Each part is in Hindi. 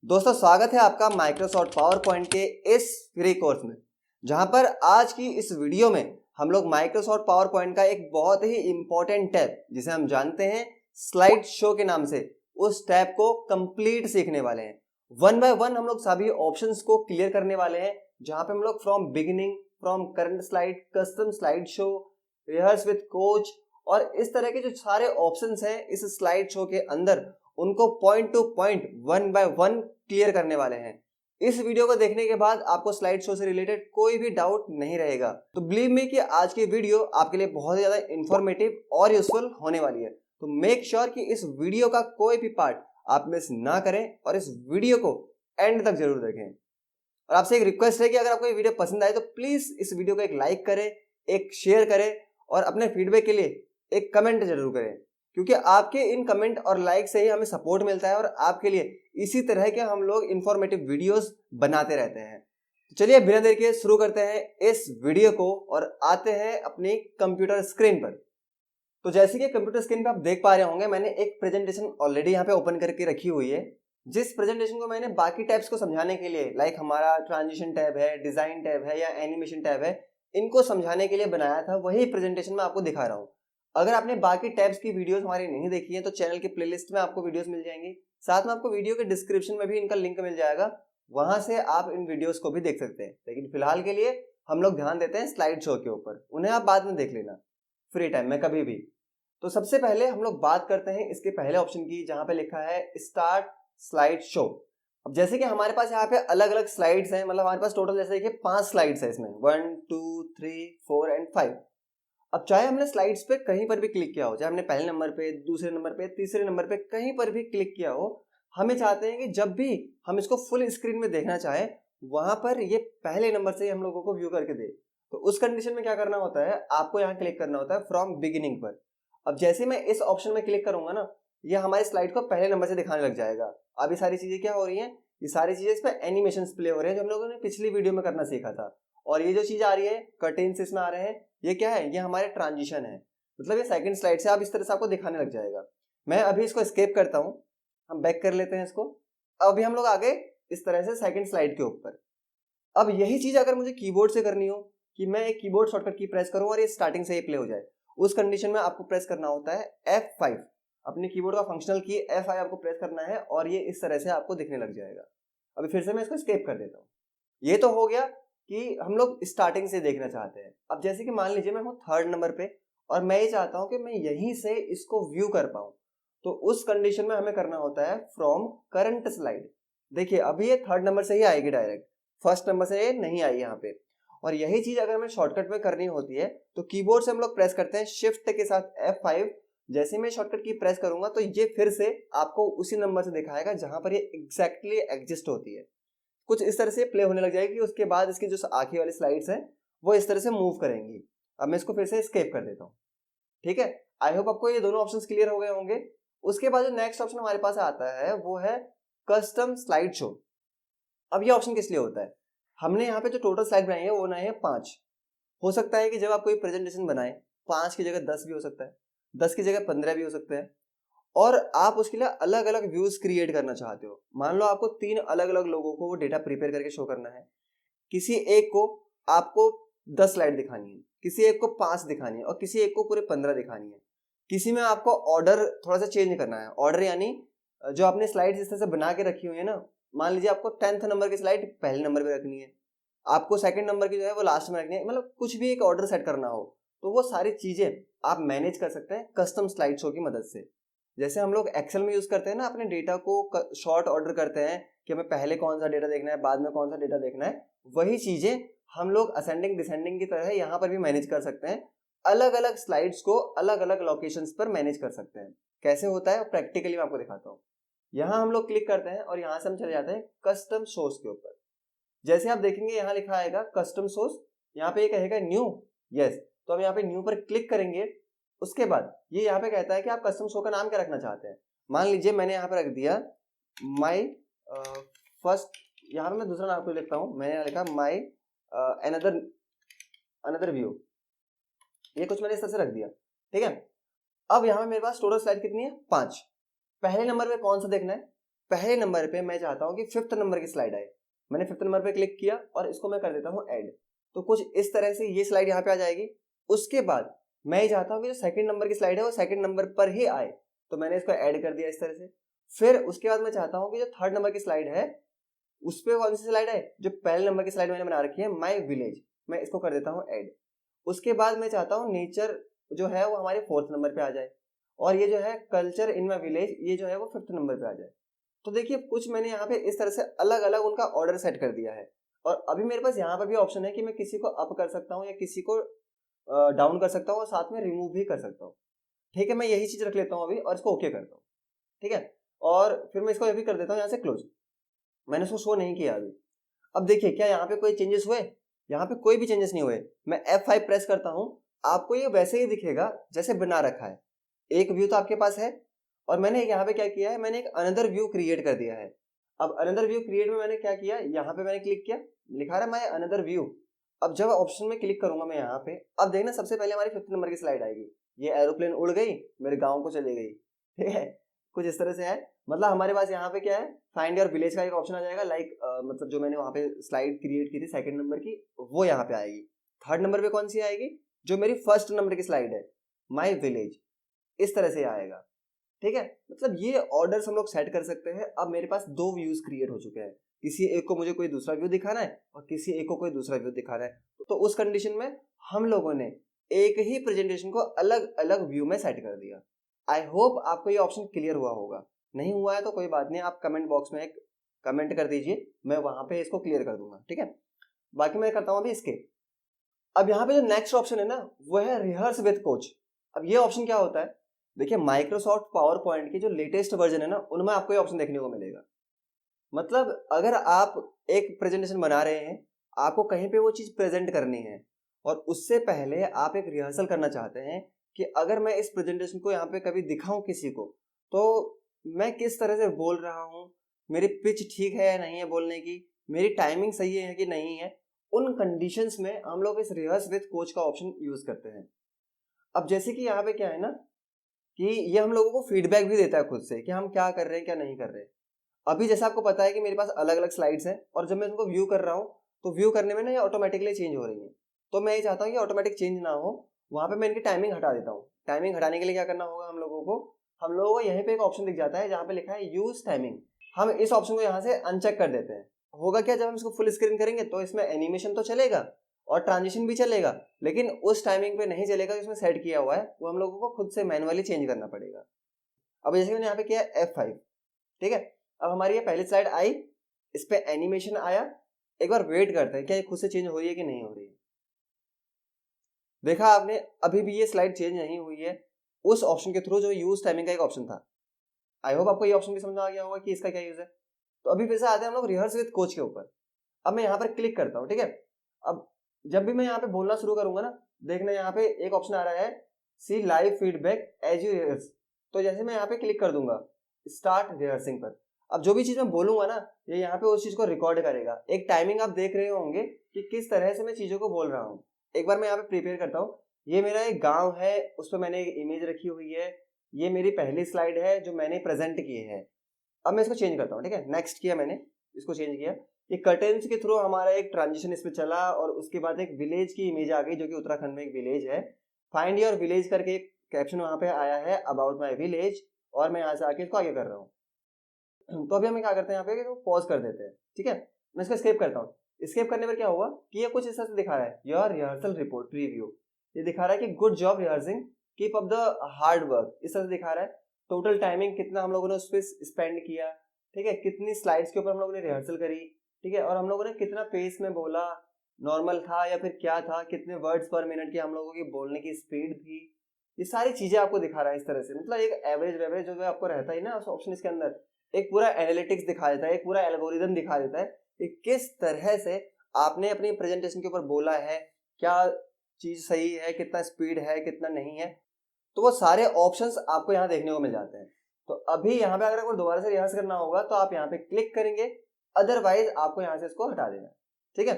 दोस्तों स्वागत है आपका माइक्रोसॉफ्ट पावर पॉइंट के इस फ्री कोर्स में, जहां पर आज की इस वीडियो में हम लोग माइक्रोसॉफ्ट पावर पॉइंट का एक बहुत ही इंपॉर्टेंट टैब जिसे हम जानते हैं स्लाइड शो के नाम से, उस टैब को कंप्लीट सीखने वाले हैं। वन बाय वन हम लोग सभी ऑप्शंस को क्लियर करने वाले हैं, जहां पे हम लोग from beginning, from current slide, custom slide show, rehearse with coach और इस तरह के जो सारे ऑप्शंस हैं इस स्लाइड शो के अंदर, उनको point two point one by one clear करने वाले हैं। इस वीडियो को देखने के बाद आपको स्लाइड शो से रिलेटेड कोई भी डाउट नहीं रहेगा। तो बिलीव मी कि आज की वीडियो आपके लिए बहुत ही ज्यादा इंफॉर्मेटिव और यूजफुल होने वाली है। तो मेक श्योर कि इस वीडियो का कोई भी पार्ट आप मिस ना करें और इस वीडियो को एंड तक जरूर देखें। और आपसे एक रिक्वेस्ट है कि अगर आपको ये वीडियो पसंद आए तो प्लीज इस वीडियो को एक लाइक करें, एक शेयर करें और अपने फीडबैक के लिए एक कमेंट जरूर करें, क्योंकि आपके इन कमेंट और लाइक से ही हमें सपोर्ट मिलता है और आपके लिए इसी तरह के हम लोग इंफॉर्मेटिव वीडियोस बनाते रहते हैं। तो चलिए बिना देर के शुरू करते हैं इस वीडियो को और आते हैं अपनी कंप्यूटर स्क्रीन पर। तो जैसे कि कंप्यूटर स्क्रीन पे आप देख पा रहे होंगे, मैंने एक प्रेजेंटेशन ऑलरेडी यहाँ पे ओपन करके रखी हुई है, जिस प्रेजेंटेशन को मैंने बाकी टैब्स को समझाने के लिए, लाइक हमारा ट्रांजिशन टैब है, डिजाइन टैब है या एनिमेशन टैब है, इनको समझाने के लिए बनाया था। वही प्रेजेंटेशन में आपको दिखा रहा हूँ। अगर आपने बाकी टैब्स की वीडियोस हमारी नहीं देखी है तो चैनल के प्लेलिस्ट में आपको वीडियोस मिल जाएंगी, साथ में आपको वीडियो के डिस्क्रिप्शन में भी इनका लिंक मिल जाएगा, वहां से आप इन वीडियोस को भी देख सकते हैं। लेकिन फिलहाल के लिए हम लोग ध्यान देते हैं स्लाइड शो के ऊपर, उन्हें आप बाद में देख लेना फ्री टाइम में कभी भी। तो सबसे पहले हम लोग बात करते हैं इसके पहले ऑप्शन की, जहां पे लिखा है स्टार्ट स्लाइड शो। अब जैसे कि हमारे पास यहाँ पे अलग अलग स्लाइड्स हैं, मतलब हमारे पास टोटल जैसे देखिए 5 स्लाइड्स है इसमें, 1 2 3 4 एंड 5। अब चाहे हमने स्लाइड्स पे कहीं पर भी क्लिक किया हो, चाहे हमने पहले नंबर पे, दूसरे नंबर पे, तीसरे नंबर पे कहीं पर भी क्लिक किया हो, हमें चाहते हैं कि जब भी हम इसको फुल स्क्रीन में देखना चाहे वहां पर ये पहले नंबर से हम लोगों को व्यू करके दे। तो उस कंडीशन में क्या करना होता है, आपको यहाँ क्लिक करना होता है फ्रॉम बिगिनिंग पर। अब जैसे मैं इस ऑप्शन में क्लिक करूंगा ना, ये हमारे स्लाइड को पहले नंबर से दिखाने लग जाएगा। अब ये सारी चीजें क्या हो रही हैं, ये सारी चीजें इस पर एनिमेशन प्ले हो रहे हैं जो हम लोगों ने पिछली वीडियो में करना सीखा था। और ये जो चीज आ रही है, कर्टेन्स इसमें आ रहे हैं, ये क्या है, ये हमारे ट्रांजिशन है, मतलब ये सेकंड स्लाइड से आप इस तरह से आपको दिखाने लग जाएगा। मैं अभी इसको एस्केप करता हूं, हम बैक कर लेते हैं इसको। अभी हम लोग आगे इस तरह से सेकंड स्लाइड के ऊपर। अब यही चीज अगर मुझे कीबोर्ड से करनी हो कि मैं एक कीबोर्ड शॉर्टकट की प्रेस करूं और ये स्टार्टिंग से ही प्ले हो जाए, उस कंडीशन में आपको प्रेस करना होता है F5। अपने कीबोर्ड का फंक्शनल की F5 आपको प्रेस करना है और ये इस तरह से आपको दिखने लग जाएगा। अभी फिर से मैं इसको एस्केप कर देता हूँ। ये तो हो गया कि हम लोग स्टार्टिंग से देखना चाहते हैं। अब जैसे कि मान लीजिए मैं हूँ थर्ड नंबर पे और मैं ये चाहता हूँ कि मैं यहीं से इसको व्यू कर पाऊँ, तो उस कंडीशन में हमें करना होता है फ्रॉम करंट स्लाइड। देखिए अभी ये थर्ड नंबर से ही आएगी डायरेक्ट, फर्स्ट नंबर से ये नहीं आई यहाँ पे। और यही चीज अगर हमें शॉर्टकट में करनी होती है तो कीबोर्ड से हम लोग प्रेस करते हैं शिफ्ट के साथ F5। जैसे मैं शॉर्टकट की प्रेस करूंगा तो ये फिर से आपको उसी नंबर से दिखाएगा जहां पर ये एग्जैक्टली एग्जिस्ट होती है। कुछ इस तरह से प्ले होने लग जाएगी। उसके बाद इसकी जो आखिरी वाली स्लाइड्स हैं वो इस तरह से मूव करेंगी। अब मैं इसको फिर से एस्केप कर देता हूँ। ठीक है, आई होप आपको ये दोनों ऑप्शंस क्लियर हो गए होंगे। उसके बाद जो नेक्स्ट ऑप्शन हमारे पास आता है वो है कस्टम स्लाइड शो। अब ये ऑप्शन किस लिए होता है, हमने यहाँ पे जो टोटल स्लाइड बनाई है वो बनाई है 5। हो सकता है कि जब आप कोई प्रेजेंटेशन बनाए 5 की जगह 10 भी हो सकता है, 10 की जगह 15 भी हो सकता है, और आप उसके लिए अलग अलग व्यूज क्रिएट करना चाहते हो। मान लो आपको 3 अलग अलग लोगों को वो डेटा प्रिपेयर करके शो करना है। किसी एक को आपको 10 स्लाइड दिखानी है, किसी एक को 5 दिखानी है और किसी एक को पूरे 15 दिखानी है। किसी में आपको ऑर्डर थोड़ा सा चेंज करना है। ऑर्डर यानी जो आपने स्लाइड इस तरह से बना के रखी हुई है ना, मान लीजिए आपको 10th नंबर की स्लाइड पहले नंबर पे रखनी है, आपको सेकंड नंबर की जो है वो लास्ट में रखनी है, मतलब कुछ भी एक ऑर्डर सेट करना हो तो वो सारी चीजें आप मैनेज कर सकते हैं कस्टम स्लाइड शो की मदद से। जैसे हम लोग एक्सेल में यूज करते हैं ना, अपने डेटा को शॉर्ट ऑर्डर करते हैं कि हमें पहले कौन सा डेटा देखना है, बाद में कौन सा डेटा देखना है, वही चीजें हम लोग असेंडिंग डिसेंडिंग की तरह यहाँ पर भी मैनेज कर सकते हैं। अलग अलग स्लाइड्स को अलग अलग लोकेशंस पर मैनेज कर सकते हैं। कैसे होता है प्रैक्टिकली मैं आपको दिखाता हूँ। यहाँ हम लोग क्लिक करते हैं और यहाँ से हम चले जाते हैं कस्टम सोर्स के ऊपर। जैसे आप देखेंगे यहाँ लिखा आएगा कस्टम सोर्स, यहाँ पे ये कहेगा न्यू, यस, तो हम यहाँ पे न्यू पर क्लिक करेंगे। उसके बाद ये यहाँ पे कहता है कि आप कस्टम शो का नाम क्या रखना चाहते हैं। मान लीजिए मैंने यहाँ पे रख दिया माई फर्स्ट, यहाँ पे मैं दूसरा नाम को लिखता हूँ, मैंने लिखा माई अनदर व्यू, ये कुछ मैंने इस तरह से रख दिया। ठीक है, अब यहाँ मेरे पास टोटल स्लाइड कितनी है, 5। पहले नंबर पे कौन सा देखना है, पहले नंबर पे मैं चाहता हूँ कि 5th नंबर की स्लाइड आए। मैंने 5th नंबर पे क्लिक किया और इसको मैं कर देता हूँ ऐड। तो कुछ इस तरह से ये स्लाइड यहाँ पे आ जाएगी। उसके बाद मैं ये चाहता हूँ कि जो 2nd नंबर की स्लाइड है वो 2nd नंबर पर ही आए, तो मैंने इसको ऐड कर दिया इस तरह से। फिर उसके बाद मैं चाहता हूँ कि जो 3rd नंबर की स्लाइड है उस पर कौन सी स्लाइड है, जो पहले नंबर की स्लाइड मैंने बना रखी है माई विलेज, मैं इसको कर देता हूँ ऐड। उसके बाद मैं चाहता हूँ नेचर जो है वो हमारे 4th नंबर पे आ जाए, और ये जो है कल्चर इन माई विलेज ये जो है वो 5th नंबर पे आ जाए। तो देखिए कुछ मैंने यहाँ पे इस तरह से अलग अलग उनका ऑर्डर सेट कर दिया है। और अभी मेरे पास यहाँ पर भी ऑप्शन है कि मैं किसी को अप कर सकता हूँ या किसी को डाउन कर सकता हूँ और साथ में रिमूव भी कर सकता हूँ। ठीक है, मैं यही चीज रख लेता हूँ अभी और इसको ओके करता हूँ। ठीक है, और फिर मैं इसको ये भी कर देता हूँ यहाँ से क्लोज। मैंने इसको शो नहीं किया अभी। अब देखिए क्या यहाँ पे कोई चेंजेस हुए, यहाँ पे कोई भी चेंजेस नहीं हुए। मैं F5 प्रेस करता हूँ, आपको ये वैसे ही दिखेगा जैसे बना रखा है। एक व्यू तो आपके पास है और मैंने यहाँ पे क्या किया है, मैंने एक अनदर व्यू क्रिएट कर दिया है। अब अनदर व्यू क्रिएट में मैंने क्या किया, यहाँ पे मैंने क्लिक किया, लिखा रहा है माय अनदर व्यू। अब जब ऑप्शन में क्लिक करूंगा मैं यहाँ पे, अब देखना सबसे पहले हमारी 5th नंबर की स्लाइड आएगी। ये एरोप्लेन उड़ गई, मेरे गाँव को चली गई। ठीक है, कुछ इस तरह से है। मतलब हमारे पास यहाँ पे क्या है, फाइंड योर विलेज का एक ऑप्शन आ जाएगा। मतलब जो मैंने वहाँ पे स्लाइड क्रिएट की थी 2nd नंबर की, वो यहाँ पे आएगी। 3rd नंबर पे कौन सी आएगी, जो मेरी 1st नंबर की स्लाइड है माई विलेज, इस तरह से आएगा। ठीक है, मतलब ये ऑर्डर्स हम लोग सेट कर सकते हैं। अब मेरे पास 2 व्यूज क्रिएट हो चुके हैं, किसी एक को मुझे कोई दूसरा व्यू दिखाना है और किसी एक को कोई दूसरा व्यू दिखाना है। तो उस कंडीशन में हम लोगों ने एक ही प्रेजेंटेशन को अलग अलग व्यू में सेट कर दिया। आई होप आपको ये ऑप्शन क्लियर हुआ होगा। नहीं हुआ है तो कोई बात नहीं, आप कमेंट बॉक्स में एक कमेंट कर दीजिए, मैं वहां पे इसको क्लियर कर दूंगा। ठीक है, बाकी मैं करता हूँ अभी इसके। अब यहाँ पे जो नेक्स्ट ऑप्शन है ना वो है रिहर्स विद कोच। अब ये ऑप्शन क्या होता है, देखिए माइक्रोसॉफ्ट पावर पॉइंट की जो लेटेस्ट वर्जन है ना उनमें आपको ये ऑप्शन देखने को मिलेगा। मतलब अगर आप एक प्रेजेंटेशन बना रहे हैं, आपको कहीं पे वो चीज प्रेजेंट करनी है और उससे पहले आप एक रिहर्सल करना चाहते हैं कि अगर मैं इस प्रेजेंटेशन को यहाँ पे कभी दिखाऊं किसी को, तो मैं किस तरह से बोल रहा हूँ, मेरी पिच ठीक है या नहीं है बोलने की, मेरी टाइमिंग सही है कि नहीं है, उन कंडीशंस में हम लोग इस रिहर्स विद कोच का ऑप्शन यूज करते हैं। अब जैसे कि यहाँ पे क्या है ना कि ये हम लोगों को फीडबैक भी देता है खुद से कि हम क्या कर रहे हैं क्या नहीं कर रहे हैं। अभी जैसे आपको पता है कि मेरे पास अलग अलग स्लाइड्स हैं और जब मैं इनको व्यू कर रहा हूँ तो व्यू करने में ना ये ऑटोमेटिकली चेंज हो रही है। तो मैं ये चाहता हूँ कि ऑटोमेटिक चेंज ना हो, वहां पे मैं इनकी टाइमिंग हटा देता हूँ। टाइमिंग हटाने के लिए क्या करना होगा, हम लोगों को यहीं पे एक ऑप्शन दिख जाता है जहाँ पे लिखा है यूज टाइमिंग। हम इस ऑप्शन को यहाँ से अनचेक कर देते हैं। होगा क्या, जब हम इसको फुल स्क्रीन करेंगे तो इसमें एनिमेशन तो चलेगा और ट्रांजिशन भी चलेगा, लेकिन उस टाइमिंग पे नहीं चलेगा जिसमें सेट किया हुआ है, वो हम लोगों को खुद से मैनुअली चेंज करना पड़ेगा। अब जैसे मैंने यहाँ पे किया F5। ठीक है, अब हमारी ये पहली स्लाइड आई, इस पे एनिमेशन आया। एक बार वेट करते हैं क्या ये खुद से चेंज हो रही है कि नहीं हो रही है। देखा आपने, अभी भी ये स्लाइड चेंज नहीं हुई है उस ऑप्शन के थ्रू जो यूज टाइमिंग का एक ऑप्शन था। आई होप आपको ये ऑप्शन भी समझ में आ गया होगा कि इसका क्या यूज है। तो अभी फिर से आते हैं हम लोग रिहर्स विद कोच के ऊपर। अब मैं यहाँ पर क्लिक करता हूँ। ठीक है, अब जब भी मैं यहाँ पे बोलना शुरू करूंगा ना, देखना यहाँ पे एक ऑप्शन आ रहा है C live feedback as you rehearse. तो जैसे मैं यहाँ पे क्लिक कर दूंगा स्टार्ट रिहर्सिंग पर, अब जो भी चीज मैं बोलूंगा ना ये यहाँ पे उस चीज को रिकॉर्ड करेगा। एक टाइमिंग आप देख रहे होंगे कि किस तरह से मैं चीजों को बोल रहा हूँ। एक बार मैं यहाँ पे प्रिपेयर करता हूँ। ये मेरा एक गाँव है, उस पर मैंने एक इमेज रखी हुई है। ये मेरी पहली स्लाइड है जो मैंने प्रेजेंट की है। अब मैं इसको चेंज करता हूँ। ठीक है, नेक्स्ट किया मैंने, इसको चेंज किया। ये कर्टेन्स के थ्रू हमारा एक ट्रांजिशन इसमें चला और उसके बाद एक विलेज की इमेज आ गई जो कि उत्तराखंड में एक विलेज है। फाइंड योर विलेज करके एक कैप्शन वहां पे आया है अबाउट माई विलेज, और मैं यहाँ से आके इसको आगे कर रहा हूँ। तो अभी हम क्या करते हैं यहाँ पे पॉज कर देते हैं। ठीक है, मैं इसको स्केप करता हूँ। स्केप करने पर क्या हुआ कि ये कुछ इस तरह से दिखा रहा है योर रिहर्सल रिपोर्ट प्रीव्यू। ये दिखा रहा है कि good job rehearsing, keep up the hard work, इस तरह से दिखा रहा है। टोटल टाइमिंग कितना हम लोगों ने उस पर स्पेंड किया, ठीक है, कितनी स्लाइड्स के ऊपर हम लोगों ने रिहर्सल करी, ठीक है, और हम लोगों ने कितना पेस में बोला, नॉर्मल था या फिर क्या था, कितने वर्ड्स पर मिनट की हम लोगों की बोलने की स्पीड थी। ये सारी चीजें आपको दिखा रहा है इस तरह से। मतलब एक एवरेज जो आपको रहता है ना उस ऑप्शन के अंदर, एक पूरा एनालिटिक्स दिखा देता है, एक पूरा एल्गोरिदम दिखा देता है कि किस तरह से आपने अपनी प्रेजेंटेशन के ऊपर बोला है, क्या चीज सही है, कितना स्पीड है, कितना नहीं है। तो वो सारे ऑप्शंस आपको यहाँ देखने को मिल जाते हैं। तो अभी यहाँ पे अगर आपको दोबारा से रिहर्स करना होगा तो आप यहाँ पे क्लिक करेंगे, अदरवाइज आपको यहाँ से इसको हटा देना। ठीक है,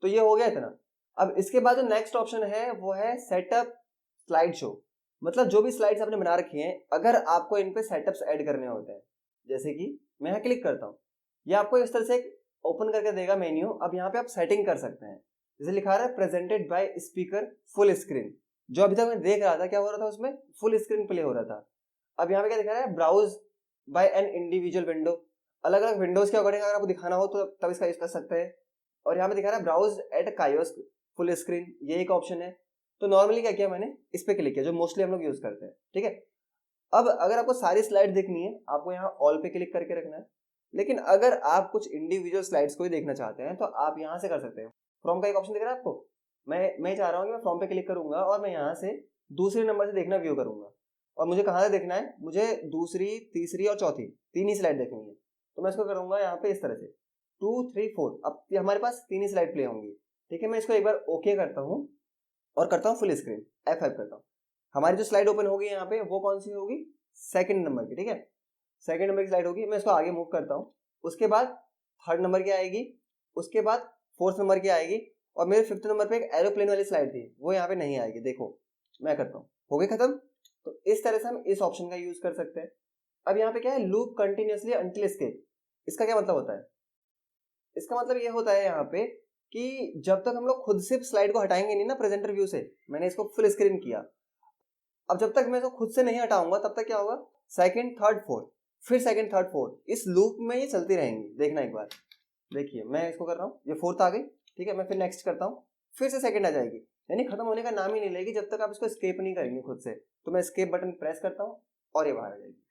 तो ये हो गया इतना। अब इसके बाद जो नेक्स्ट ऑप्शन है वो है सेटअप स्लाइड शो। मतलब जो भी स्लाइड्स आपने बना रखी हैं, अगर आपको इन पे सेटअप्स ऐड करने होते हैं, जैसे कि मैं यहाँ क्लिक करता हूँ, ये आपको इस तरह से ओपन करके देगा मेन्यू। अब यहाँ पे आप सेटिंग कर सकते हैं, जैसे लिखा रहा है presented by speaker full screen, जो अभी तक मैं देख रहा था क्या हो रहा था, उसमें फुल स्क्रीन प्ले हो रहा था। अब यहाँ पे क्या दिखा रहा है, browse by an individual window, अलग अलग विंडोज के अकॉर्डिंग अगर आपको दिखाना हो तो तब इसका यूज कर सकते हैं। और यहाँ पे दिखा रहा है browse at kiosk full screen, ये एक ऑप्शन है। तो नॉर्मली क्या किया मैंने, इस पे क्लिक किया, जो मोस्टली हम लोग यूज करते हैं, ठीक है। अब अगर आपको सारी स्लाइड देखनी है, आपको यहाँ ऑल पे क्लिक करके रखना है। लेकिन अगर आप कुछ इंडिविजुअल स्लाइड्स को भी देखना चाहते हैं तो आप यहाँ से कर सकते हैं। फ्रॉम का एक ऑप्शन दिख रहा है आपको, मैं चाह रहा हूँ कि मैं फ्रॉम पे क्लिक करूंगा और मैं यहाँ से दूसरे नंबर से देखना व्यू करूंगा। और मुझे कहाँ से देखना है, मुझे दूसरी, तीसरी और चौथी, तीन ही स्लाइड देखनी है। तो मैं इसको करूंगा यहाँ पे इस तरह से 2, 3, 4। अब हमारे पास तीन ही स्लाइड प्ले होंगी, ठीक है। मैं इसको एक बार ओके करता हूँ और करता हूँ फुल स्क्रीन, F5 करता हूँ। हमारी जो स्लाइड ओपन होगी यहाँ पे वो कौन सी होगी, सेकंड नंबर की, ठीक है। सेकंड नंबर की स्लाइड होगी, मैं इसको आगे मूव करता हूँ। उसके बाद थर्ड नंबर की आएगी, उसके बाद फोर्थ नंबर की आएगी, और मेरे फिफ्थ नंबर पे एक एरोप्लेन वाली स्लाइड थी, वो यहाँ पे नहीं आएगी। देखो मैं करता हूँ, हो गई खत्म। तो इस तरह से हम इस ऑप्शन का यूज कर सकते हैं। अब यहाँ पे क्या है, लूप कंटिन्यूअसली अंटिल एस्केप। इसका क्या मतलब होता है, इसका मतलब ये होता है यहाँ पे कि जब तक हम लोग खुद से स्लाइड को हटाएंगे नहीं ना प्रेजेंटर व्यू से, मैंने इसको फुल स्क्रीन किया, अब जब तक मैं इसको खुद से नहीं हटाऊंगा तब तक क्या होगा, सेकंड, थर्ड, फोर्थ, फिर सेकंड, थर्ड, फोर्थ, इस लूप में ये चलती रहेंगी। देखना एक बार, देखिए मैं इसको कर रहा हूँ, ये फोर्थ आ गई, ठीक है। मैं फिर नेक्स्ट करता हूँ, फिर से सेकंड आ जाएगी, यानी खत्म होने का नाम ही नहीं लेगी जब तक आप इसको एस्केप नहीं करेंगे खुद से। तो मैं एस्केप बटन प्रेस करता हूँ और ये बाहर आ जाएगी।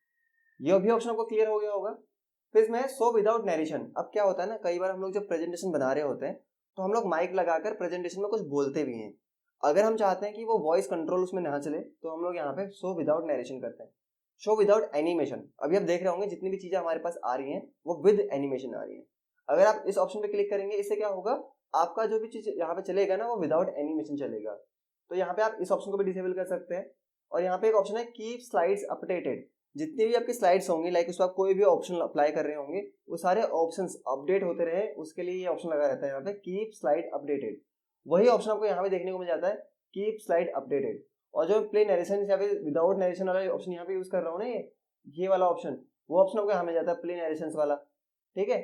ये भी ऑप्शन आपको क्लियर हो गया होगा। फिर इसमें शो विदाउट नरेशन। अब क्या होता है ना, कई बार हम लोग जब प्रेजेंटेशन बना रहे होते हैं तो हम लोग माइक लगाकर प्रेजेंटेशन में कुछ बोलते भी हैं। अगर हम चाहते हैं कि वो वॉइस कंट्रोल उसमें ना चले तो हम लोग यहाँ पे शो विदाउट नरेशन करते हैं, शो विदाउट एनिमेशन। अभी आप देख रहे होंगे जितनी भी चीजें हमारे पास आ रही हैं वो विद एनिमेशन आ रही हैं। अगर आप इस ऑप्शन पे क्लिक करेंगे, इससे क्या होगा, आपका जो भी चीज यहाँ पे चलेगा ना वो विदाउट एनिमेशन चलेगा। तो यहाँ पे आप इस ऑप्शन को भी डिसेबल कर सकते हैं। और यहाँ पे एक ऑप्शन है कीप स्लाइड्स अपडेटेड। जितनी भी आपकी स्लाइड्स होंगी, लाइक उसको आप कोई भी ऑप्शन अप्लाई कर रहे होंगे, वो सारे ऑप्शंस अपडेट होते रहे, उसके लिए ये ऑप्शन लगा रहता है यहाँ पे कीप स्लाइड अपडेटेड। वही ऑप्शन आपको यहाँ पे देखने को मिल जाता है, कीप स्लाइड अपडेटेड। और जो प्ले नरेशन यहाँ पे विदाउट नरेशन वाला ऑप्शन यहाँ पे यूज कर रहा हूँ ना, ये वाला ऑप्शन, वो ऑप्शन आपको यहाँ मिल जाता है प्ले नरेशन वाला, ठीक है।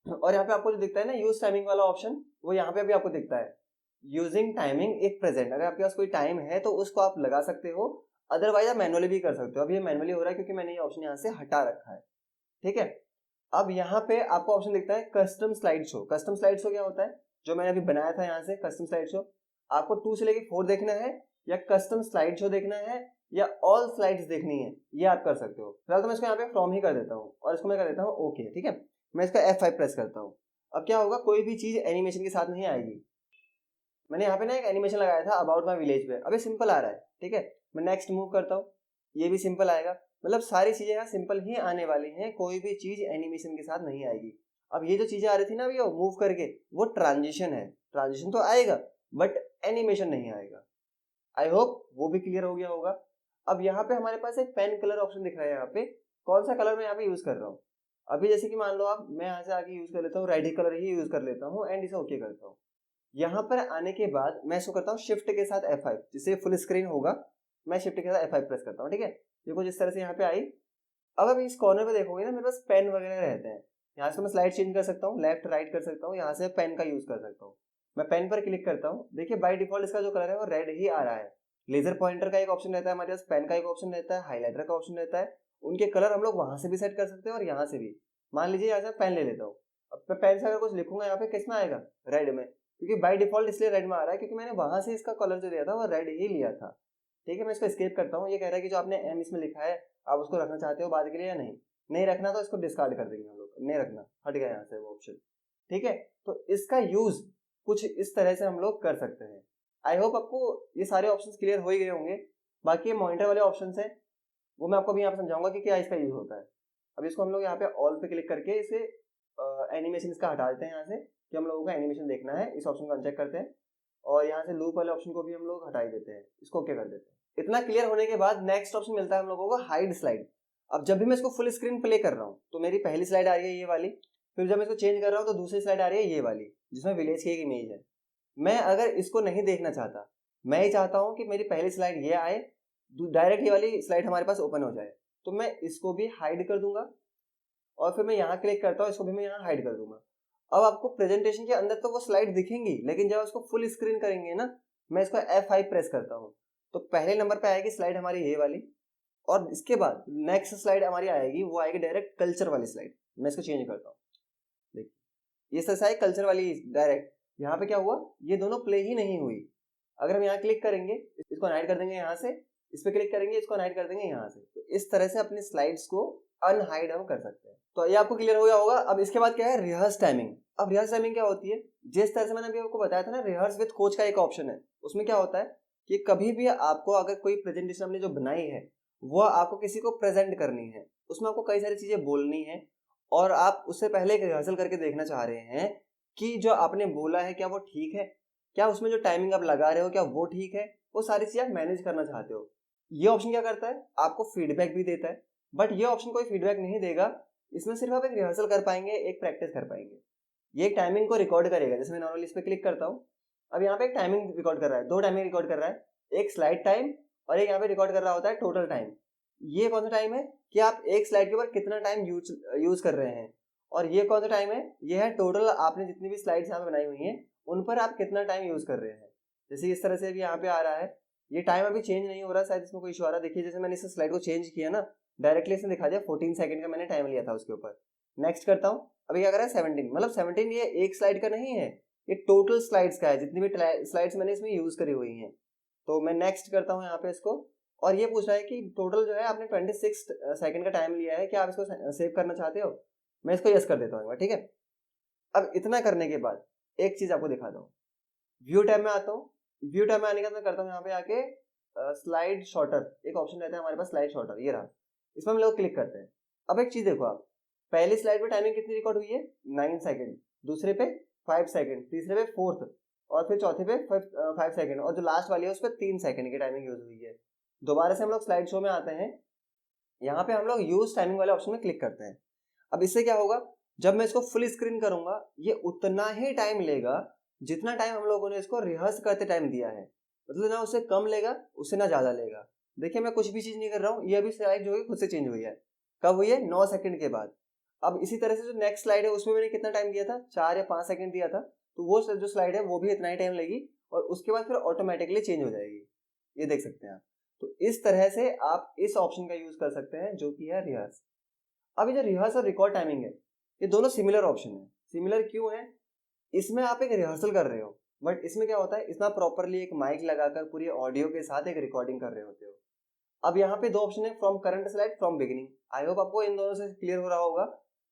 और यहाँ पे आपको जो दिखता है ना यूज टाइमिंग वाला ऑप्शन, वो यहाँ पे भी आपको दिखता है, यूजिंग टाइमिंग इफ प्रेजेंट। अगर आपके पास कोई टाइम है तो उसको आप लगा सकते हो, अदरवाइज आप मैनुअली भी कर सकते हो। अब ये मैनुअली हो रहा है क्योंकि मैंने ये ऑप्शन यहाँ से हटा रखा है, ठीक है। अब यहाँ पे आपको ऑप्शन दिखता है custom slide show. Custom slide show क्या होता है, जो मैंने अभी बनाया था यहाँ से कस्टम स्लाइड शो, आपको 2 से लेकर 4 देखना है या कस्टम स्लाइड शो देखना है या ऑल स्लाइड्स देखनी है, ये आप कर सकते हो। फिलहाल तो मैं इसको यहाँ पे फ्रॉम ही कर देता हूँ और इसको मैं कर देता हूँ ओके, ठीक है। मैं इसका F5 प्रेस करता हूँ। अब क्या होगा, कोई भी चीज एनिमेशन के साथ नहीं आएगी। मैंने यहाँ पे ना एक एनिमेशन लगाया था अबाउट माई विलेज पे, अभी सिंपल आ रहा है, ठीक है। मैं नेक्स्ट मूव करता हूँ, ये भी सिंपल आएगा। मतलब सारी चीजें यहाँ सिंपल ही आने वाली हैं, कोई भी चीज एनिमेशन के साथ नहीं आएगी। अब ये जो चीजें आ रही थी ना अभी मूव करके, वो ट्रांजिशन है, ट्रांजिशन तो आएगा बट एनिमेशन नहीं आएगा। आई होप वो भी क्लियर हो गया होगा। अब यहाँ पे हमारे पास एक पेन कलर ऑप्शन दिख रहा है, यहाँ पे कौन सा कलर मैं यहाँ पे यूज कर रहा हूँ। अभी जैसे कि मान लो आप, मैं यहाँ से आगे यूज कर लेता हूँ, रेड कलर ही यूज कर लेता हूँ एंड इसे ओके करता हूँ। यहाँ पर आने के बाद मैं इसको करता हूँ शिफ्ट के साथ F5, जिससे फुल स्क्रीन होगा। मैं शिफ्ट के साथ F5 प्रेस करता हूँ, ठीक है। ये कुछ इस तरह से यहाँ पे आई। अब आप इस कॉर्नर पे देखोगे ना, मेरे पास पेन वगैरह रहते हैं। यहाँ से मैं स्लाइड चेंज कर सकता हूँ, लेफ्ट राइट कर सकता हूँ, यहाँ से पेन का यूज कर सकता हूँ। मैं पेन पर क्लिक करता हूँ, देखिए बाय डिफॉल्ट इसका जो कलर है वो रेड ही आ रहा है। लेजर पॉइंटर का एक ऑप्शन रहता है हमारे पास, पेन का एक ऑप्शन रहता है, हाईलाइटर का ऑप्शन रहता है। उनके कलर हम लोग वहां से भी सेट कर सकते हैं और यहाँ से भी। मान लीजिए यहाँ से पेन ले लेता हूँ, अब मैं पेन से अगर कुछ लिखूंगा यहाँ पे किस में आएगा, रेड में, क्योंकि बाय डिफॉल्ट इसलिए रेड में आ रहा है क्योंकि मैंने वहां से इसका कलर जो लिया था वो रेड ही लिया था, ठीक है। मैं इसको एस्केप करता हूँ। ये कह रहा है कि जो आपने एम इसमें लिखा है आप उसको रखना चाहते हो बाद के लिए या नहीं रखना, तो इसको डिस्कार्ड कर देंगे हम लोग, नहीं रखना, हट गया यहाँ से वो ऑप्शन, ठीक है। तो इसका यूज कुछ इस तरह से हम लोग कर सकते हैं। आई होप आपको ये सारे ऑप्शंस क्लियर हो ही गए होंगे। बाकी ये मॉनिटर वाले ऑप्शंस हैं, वो मैं आपको अभी यहाँ पे समझाऊंगा कि क्या इसका यूज होता है। अब इसको हम लोग यहाँ पे ऑल पे क्लिक करके इसे एनिमेशन इसका हटा देते हैं यहाँ से, कि हम लोगों को एनिमेशन देखना है। इस ऑप्शन को अनचेक करते हैं और यहाँ से लूप वाले ऑप्शन को भी हम लोग हटा ही देते हैं, इसको ओके कर देते हैं। इतना क्लियर होने के बाद नेक्स्ट ऑप्शन मिलता है हम लोगों को हाइड स्लाइड। अब जब भी मैं इसको फुल स्क्रीन प्ले कर रहा हूँ तो मेरी पहली स्लाइड आ रही है ये वाली, फिर जब मैं इसको चेंज कर रहा हूँ तो दूसरी स्लाइड आ रही है ये वाली, जिसमें विलेज की एक इमेज है। मैं अगर इसको नहीं देखना चाहता, मैं ही चाहता हूँ कि मेरी पहली स्लाइड ये आए, डायरेक्ट ये वाली स्लाइड हमारे पास ओपन हो जाए, तो मैं इसको भी हाइड कर दूंगा और फिर मैं यहाँ क्लिक करता हूँ, इसको भी मैं यहाँ हाइड कर दूंगा। अब आपको प्रेजेंटेशन के अंदर तो वो स्लाइड दिखेंगी, लेकिन जब उसको फुल स्क्रीन करेंगे ना, मैं इसको F5 प्रेस करता हूँ तो पहले नंबर पे आएगी स्लाइड हमारी ये वाली, और इसके बाद नेक्स्ट स्लाइड हमारी आएगी, वो आएगी डायरेक्ट कल्चर वाली स्लाइड। मैं इसको चेंज करता हूँ, देखिए ये तरह कल्चर वाली डायरेक्ट। यहाँ पे क्या हुआ, ये दोनों प्ले ही नहीं हुई। अगर हम यहाँ क्लिक करेंगे, इसको अनहाइड कर देंगे यहाँ से, इस पे क्लिक करेंगे, इसको अनहाइड कर देंगे यहाँ से, तो इस तरह से अपनी स्लाइड्स को अनहाइड हम कर सकते हैं। तो ये आपको क्लियर हो गया होगा। अब इसके बाद क्या है, रिहर्स टाइमिंग। अब रिहर्स टाइमिंग क्या होती है, जिस तरह से मैंने अभी आपको बताया था ना, रिहर्स विद कोच का एक ऑप्शन है। उसमें क्या होता है कि कभी भी आपको अगर कोई प्रेजेंटेशन हमने जो बनाई है वो आपको किसी को प्रेजेंट करनी है, उसमें आपको कई सारी चीजें बोलनी है, और आप उससे पहले एक रिहर्सल करके देखना चाह रहे हैं कि जो आपने बोला है क्या वो ठीक है, क्या उसमें जो टाइमिंग आप लगा रहे हो क्या वो ठीक है, वो सारी चीजें आप मैनेज करना चाहते हो। ये ऑप्शन क्या करता है, आपको फीडबैक भी देता है, बट ये ऑप्शन कोई फीडबैक नहीं देगा। इसमें सिर्फ आप एक रिहर्सल कर पाएंगे, एक प्रैक्टिस कर पाएंगे। ये एक टाइमिंग को रिकॉर्ड करेगा। जैसे मैं नॉर्मली इस पर क्लिक करता हूँ, अब यहाँ पे एक टाइमिंग रिकॉर्ड कर रहा है, 2 टाइमिंग रिकॉर्ड कर रहा है, एक स्लाइड टाइम और एक यहाँ पे रिकॉर्ड कर रहा होता है टोटल टाइम। ये कौन सा टाइम है कि आप एक स्लाइड के ऊपर कितना टाइम यूज कर रहे हैं, और ये कौन सा टाइम है, ये है टोटल आपने जितनी भी स्लाइड्स यहाँ पे बनाई हुई हैं उन पर आप कितना टाइम यूज कर रहे हैं। जैसे इस तरह से भी यहाँ पे आ रहा है, ये टाइम अभी चेंज नहीं हो रहा, शायद इसमें कोई इशू आ रहा है। देखिए जैसे मैंने इस स्लाइड को चेंज किया ना, डायरेक्टली इसने दिखा दिया 14 सेकंड का मैंने टाइम लिया था उसके ऊपर। नेक्स्ट करता हूँ, अभी क्या कर रहा है 17, मतलब 17 ये एक स्लाइड का नहीं है, ये टोटल स्लाइड्स का है, जितनी भी स्लाइड्स मैंने इसमें यूज करी हुई हैं। तो मैं नेक्स्ट करता हूँ यहाँ पे इसको, और ये पूछ रहा है कि टोटल जो है आपने 26 सेकंड का टाइम लिया है, क्या आप इसको सेव करना चाहते हो। मैं इसको यस कर देता हूँ, ठीक है। अब इतना करने के बाद एक चीज आपको दिखाता हूँ, व्यू टैब में आता हूँ। व्यू टैब में आने के बाद मैं करता हूँ यहाँ पे आके स्लाइड शॉर्टर, एक ऑप्शन रहता है हमारे पास स्लाइड शॉर्टर, ये रहा, इसमें हम लोग क्लिक करते हैं। अब एक चीज देखो, आप पहली स्लाइड पे टाइमिंग कितनी रिकॉर्ड हुई है, 9 सेकंड, दूसरे पे 5 सेकंड, तीसरे पे 4th, और फिर चौथे पे 5 सेकंड, और जो लास्ट वाली है उस पर 3 सेकंड की टाइमिंग यूज हुई है। दोबारा से हम लोग स्लाइड शो में आते हैं, यहाँ पे हम लोग यूज टाइमिंग वाले ऑप्शन में क्लिक करते हैं। अब इससे क्या होगा, जब मैं इसको फुल स्क्रीन करूंगा ये उतना ही टाइम लेगा जितना टाइम हम लोगों ने इसको रिहर्स करते टाइम दिया है, मतलब ना उससे कम लेगा उससे ना ज्यादा लेगा। देखिए मैं कुछ भी चीज नहीं कर रहा हूँ, ये अभी स्लाइड जो है खुद से चेंज हुई है। कब हुई है, 9 सेकंड के बाद। अब इसी तरह से जो नेक्स्ट स्लाइड है उसमें मैंने कितना टाइम दिया था, 4 या 5 सेकंड दिया था, तो वो जो स्लाइड है वो भी इतना ही टाइम लेगी, और उसके बाद फिर ऑटोमेटिकली चेंज हो जाएगी। ये देख सकते हैं आप। तो इस तरह से आप इस ऑप्शन का यूज कर सकते हैं जो कि है रिहर्स। अब ये जो रिहर्स और रिकॉर्ड टाइमिंग है, ये दोनों सिमिलर ऑप्शन है। सिमिलर क्यों है, इसमें आप एक रिहर्सल कर रहे हो, बट इसमें क्या होता है, इसमें प्रॉपरली एक माइक लगाकर पूरी ऑडियो के साथ एक रिकॉर्डिंग कर रहे होते हो। अब यहाँ पे 2 ऑप्शन है, from current slide, from beginning. I hope आपको इन दोनों से क्लियर हो रहा होगा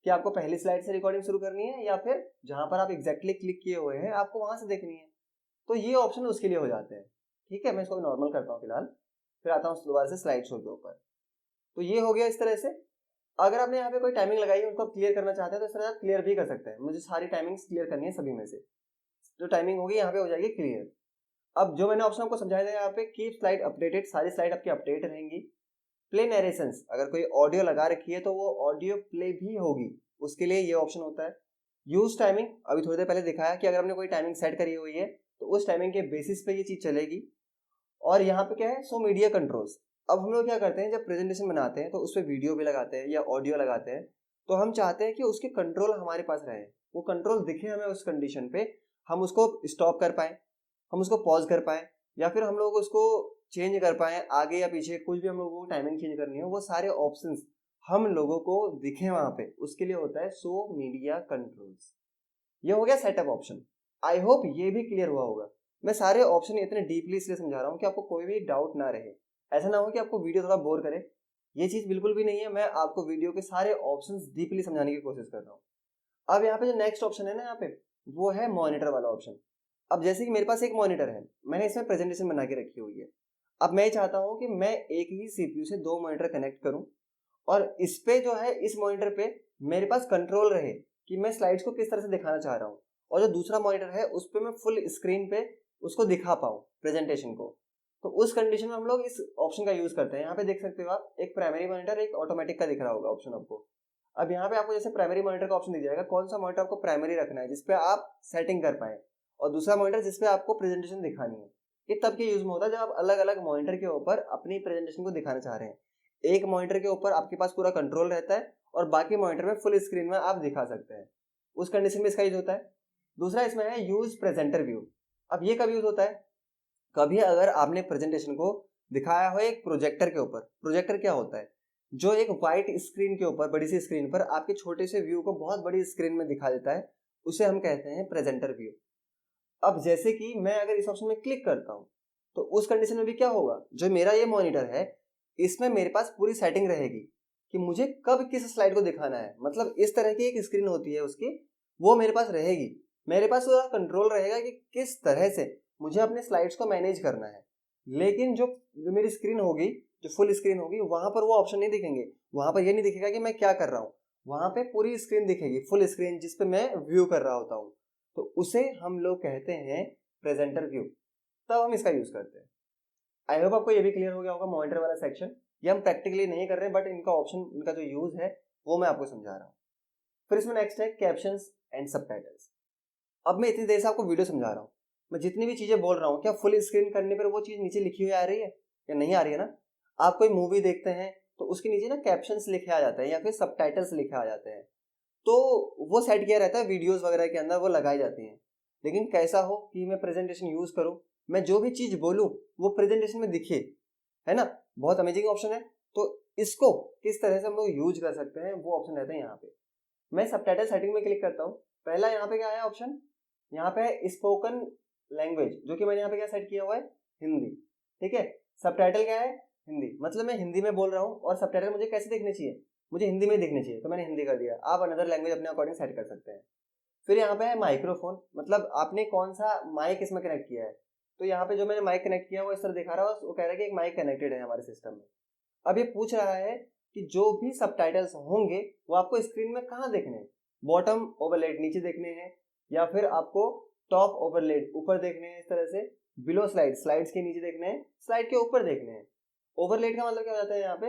कि आपको पहली स्लाइड से रिकॉर्डिंग शुरू करनी है या फिर जहां पर आप एग्जैक्टली क्लिक किए हुए हैं आपको वहां से देखनी है। तो ये ऑप्शन उसके लिए हो जाते हैं, ठीक है। मैं इसको नॉर्मल करता हूँ फिलहाल, फिर आता हूँ दोबारा से स्लाइड शो के ऊपर। तो ये हो गया इस तरह से। अगर आपने यहाँ पे कोई टाइमिंग लगाई है उनको आप क्लियर करना चाहते हैं तो इस तरह आप क्लियर भी कर सकते हैं। मुझे सारी टाइमिंग्स क्लियर करनी है, सभी में से जो टाइमिंग होगी यहाँ पे हो जाएगी क्लियर। अब जो मैंने ऑप्शन आपको समझाया था यहाँ पे, कीप स्लाइड अपडेटेड, सारी स्लाइड आपकी अपडेट रहेंगी। प्ले नरेशंस, अगर कोई ऑडियो लगा रखी है तो वो ऑडियो प्ले भी होगी, उसके लिए ये ऑप्शन होता है। यूज टाइमिंग, अभी थोड़ी देर पहले दिखाया कि अगर हमने कोई टाइमिंग सेट करी हुई है तो उस टाइमिंग के बेसिस पे ये चीज चलेगी। और यहाँ पे क्या है, सो मीडिया कंट्रोल्स। अब हम लोग क्या करते हैं, जब प्रेजेंटेशन बनाते हैं तो उस पर वीडियो भी लगाते हैं या ऑडियो लगाते हैं, तो हम चाहते हैं कि उसके कंट्रोल हमारे पास रहे, वो कंट्रोल दिखे हमें उस कंडीशन पे, हम उसको स्टॉप कर पाए, हम उसको पॉज कर पाए, या फिर हम लोग उसको चेंज कर पाए आगे या पीछे, कुछ भी हम लोगों को टाइमिंग चेंज करनी है, वो सारे ऑप्शंस हम लोगों को दिखे वहां पे, उसके लिए होता है सो मीडिया कंट्रोल्स। ये हो गया सेटअप ऑप्शन। आई होप ये भी क्लियर हुआ होगा। मैं सारे ऑप्शन इतने डीपली इसलिए समझा रहा हूँ कि आपको कोई भी डाउट ना रहे, ऐसा ना हो कि आपको वीडियो थोड़ा बोर करे। ये चीज बिल्कुल भी नहीं है, मैं आपको वीडियो के सारे ऑप्शंस डीपली समझाने की कोशिश कर रहा हूँ। अब यहाँ पे जो नेक्स्ट ऑप्शन है ना, यहाँ पे वो है मॉनिटर वाला ऑप्शन। अब जैसे कि मेरे पास एक मॉनिटर है, मैंने इसमें प्रेजेंटेशन बना के रखी हुई है। अब मैं चाहता हूँ कि मैं एक ही सीपीयू से 2 मॉनिटर कनेक्ट करूँ, और इस पे जो है, इस मॉनिटर पे मेरे पास कंट्रोल रहे कि मैं स्लाइड्स को किस तरह से दिखाना चाह रहा हूँ, और जो दूसरा मॉनिटर है उस पे मैं फुल स्क्रीन पे उसको दिखा पाऊँ प्रेजेंटेशन को। तो उस कंडीशन में हम लोग इस ऑप्शन का यूज करते हैं। यहाँ पे देख सकते हो आप, एक प्राइमरी मॉनिटर, एक ऑटोमेटिक का दिख रहा होगा ऑप्शन आपको। अब यहाँ पे आपको जैसे प्राइमरी मॉनिटर का ऑप्शन दिख जाएगा, कौन सा मॉनिटर आपको प्राइमरी रखना है जिसपे आप सेटिंग कर पाए, और दूसरा मॉनिटर जिसपे आपको प्रेजेंटेशन दिखानी है। ये तब के यूज में होता है जब आप अलग अलग मॉनिटर के ऊपर अपनी प्रेजेंटेशन को दिखाना चाह रहे हैं। एक मॉनिटर के ऊपर आपके पास पूरा कंट्रोल रहता है और बाकी मॉनिटर में फुल स्क्रीन में आप दिखा सकते हैं, उस कंडीशन में इसका यूज होता है। दूसरा इसमें है यूज प्रेजेंटर व्यू। अब ये कब यूज होता है? कभी अगर आपने प्रेजेंटेशन को दिखाया हो एक प्रोजेक्टर के ऊपर। प्रोजेक्टर क्या होता है? जो एक वाइट स्क्रीन के ऊपर, बड़ी सी स्क्रीन पर आपके छोटे से व्यू को बहुत बड़ी स्क्रीन में दिखा देता है, उसे हम कहते हैं प्रेजेंटर व्यू। अब जैसे कि मैं अगर इस ऑप्शन में क्लिक करता हूं तो उस कंडीशन में भी क्या होगा, जो मेरा ये मॉनिटर है इसमें मेरे पास पूरी सेटिंग रहेगी कि मुझे कब किस स्लाइड को दिखाना है। मतलब इस तरह की एक स्क्रीन होती है उसकी, वो मेरे पास रहेगी। मेरे पास पूरा कंट्रोल रहेगा कि किस तरह से मुझे अपने स्लाइड्स को मैनेज करना है। लेकिन जो मेरी स्क्रीन होगी, जो फुल स्क्रीन होगी, वहां पर वो ऑप्शन नहीं दिखेंगे। वहां पर ये नहीं दिखेगा कि मैं क्या कर रहा हूँ, वहां पे पूरी स्क्रीन दिखेगी, फुल स्क्रीन जिसपे मैं व्यू कर रहा होता हूँ। तो उसे हम लोग कहते हैं प्रेजेंटर व्यू। तब हम इसका यूज करते हैं। आई होप आपको ये भी क्लियर हो गया होगा मॉनिटर वाला सेक्शन। ये हम प्रैक्टिकली नहीं कर रहे हैं, बट इनका ऑप्शन, इनका जो यूज है वो मैं आपको समझा रहा हूँ। फिर इसमें नेक्स्ट है कैप्शंस एंड सबटाइटल्स। अब मैं इतनी देर से आपको वीडियो समझा रहा हूँ, मैं जितनी भी चीजें बोल रहा हूँ, क्या फुल स्क्रीन करने पर वो चीज नीचे लिखी हुई आ रही है या नहीं आ रही है ना? आप कोई मूवी देखते हैं तो उसके नीचे ना कैप्शंस लिखे आ जाते हैं या फिर सबटाइटल्स लिखे आ जाते हैं। तो वो सेट किया रहता है वीडियोस वगैरह के अंदर, वो लगाई जाती हैं। लेकिन कैसा हो कि मैं प्रेजेंटेशन यूज करूं, मैं जो भी चीज बोलूं वो प्रेजेंटेशन में दिखे, है ना? बहुत अमेजिंग ऑप्शन है। तो इसको किस तरह से हम लोग यूज कर सकते हैं वो ऑप्शन रहता है यहाँ पे। मैं सबटाइटल सेटिंग में क्लिक करता हूँ। पहला यहाँ पे क्या है ऑप्शन, यहाँ पे है स्पोकन लैंग्वेज, जो कि मैंने यहाँ पे क्या सेट किया हुआ है, हिंदी। ठीक है। सबटाइटल क्या है, हिंदी। मतलब मैं हिंदी में बोल रहा हूँ और सबटाइटल मुझे कैसे देखने चाहिए, मुझे हिंदी में दिखने चाहिए, तो मैंने हिंदी कर दिया। आप अनदर लैंग्वेज अपने अकॉर्डिंग सेट कर सकते हैं। फिर यहाँ पे है माइक्रोफोन, मतलब आपने कौन सा माइक इसमें कनेक्ट किया है। तो यहाँ पे जो मैंने माइक कनेक्ट किया है वो इस तरह दिखा रहा है, वो कह रहा है कि एक माइक कनेक्टेड है हमारे सिस्टम में। अब ये पूछ रहा है कि जो भी सबटाइटल्स होंगे वो आपको स्क्रीन में कहाँ देखने हैं, बॉटम ओवरलेड नीचे देखने हैं, या फिर आपको टॉप ओवरलेड ऊपर देखने हैं, इस तरह से बिलो स्लाइड, स्लाइड्स के नीचे देखने हैं, स्लाइड के ऊपर देखने हैं। ओवरलेड का मतलब क्या हो जाता है, यहाँ पे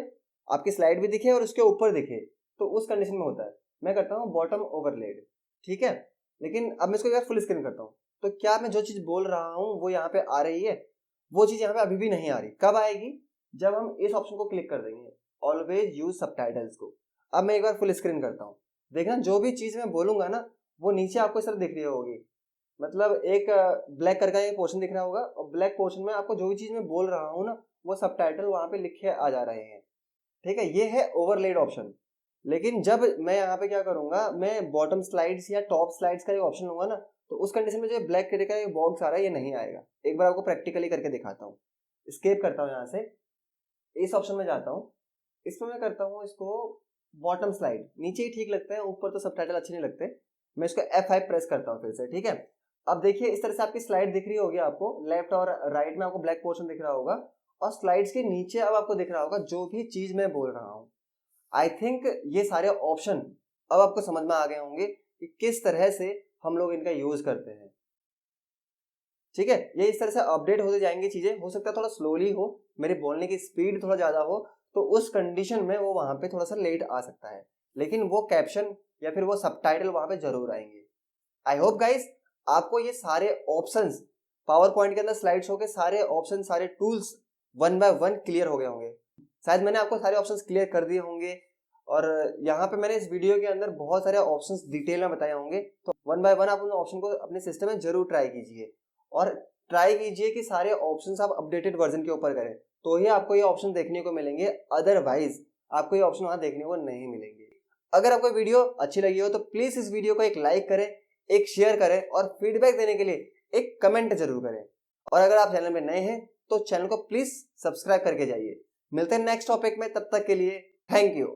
आपकी स्लाइड भी दिखे और उसके ऊपर दिखे, तो उस कंडीशन में होता है। मैं करता हूँ बॉटम ओवरलेड, ठीक है। लेकिन अब मैं इसको क्या फुल स्क्रीन करता हूँ, तो क्या मैं जो चीज बोल रहा हूँ वो यहाँ पे आ रही है? वो चीज यहाँ पे अभी भी नहीं आ रही। कब आएगी? जब हम इस ऑप्शन को क्लिक कर देंगे, ऑलवेज यूज सबटाइटल्स को। अब मैं एक बार फुल स्क्रीन करता हूँ, देखना जो भी चीज मैं बोलूंगा ना वो नीचे आपको इस तरह दिख रही होगी। मतलब एक ब्लैक करके एक पोर्शन दिख रहा होगा और ब्लैक पोर्शन में आपको जो भी चीज मैं बोल रहा हूँ ना वो सबटाइटल वहां पे लिखे आ जा रहे हैं। ठीक है, ये है ओवरलेड ऑप्शन। लेकिन जब मैं यहाँ पे क्या करूंगा, मैं बॉटम स्लाइड्स या टॉप स्लाइड्स का जो ऑप्शन होगा ना, तो उस कंडीशन में जो ब्लैक कलर का बॉक्स आ रहा है ये नहीं आएगा। एक बार आपको प्रैक्टिकली करके दिखाता हूँ। स्केप करता हूँ, यहाँ से इस ऑप्शन में जाता हूँ, इसमें मैं करता हूँ इसको बॉटम स्लाइड। नीचे ही ठीक लगता है, ऊपर तो सबटाइटल अच्छे नहीं लगते। मैं इसको F5 प्रेस करता हूँ फिर से, ठीक है। अब देखिए इस तरह से आपकी स्लाइड दिख रही होगी, आपको लेफ्ट और राइट में आपको ब्लैक पोर्शन दिख रहा होगा और स्लाइड्स के नीचे अब आपको दिख रहा होगा जो भी चीज मैं बोल रहा हूँ। आई थिंक ये सारे ऑप्शन अब आपको समझ में आ गए होंगे कि किस तरह से हम लोग इनका यूज करते हैं। ठीक है, ये इस तरह से अपडेट होते जाएंगी चीजें। हो सकता है थोड़ा स्लोली हो, मेरे बोलने की स्पीड थोड़ा ज्यादा हो, तो उस कंडीशन में वो वहां पे थोड़ा सा लेट आ सकता है, लेकिन वो कैप्शन या फिर वो सबटाइटल वहां पे जरूर आएंगे। आई होप गाइस आपको ये सारे ऑप्शंस, पावर पॉइंट के अंदर स्लाइड शो के सारे ऑप्शन, सारे tools one by one clear हो गए होंगे। शायद मैंने आपको सारे ऑप्शंस क्लियर कर दिए होंगे और यहाँ पे मैंने इस वीडियो के अंदर बहुत सारे ऑप्शंस डिटेल में बताए होंगे। तो वन बाय वन आप उन ऑप्शन को अपने सिस्टम में जरूर ट्राई कीजिए और ट्राई कीजिए कि सारे ऑप्शंस आप अपडेटेड वर्जन के ऊपर करें, तो ही आपको ये ऑप्शन देखने को मिलेंगे। अदरवाइज आपको ये ऑप्शन वहां देखने को नहीं मिलेंगे। अगर आपको वीडियो अच्छी लगी हो तो प्लीज इस वीडियो को एक लाइक करें, एक शेयर करें और फीडबैक देने के लिए एक कमेंट जरूर करें। और अगर आप चैनल में नए हैं तो चैनल को प्लीज सब्सक्राइब करके जाइए। मिलते हैं नेक्स्ट टॉपिक में, तब तक के लिए थैंक यू।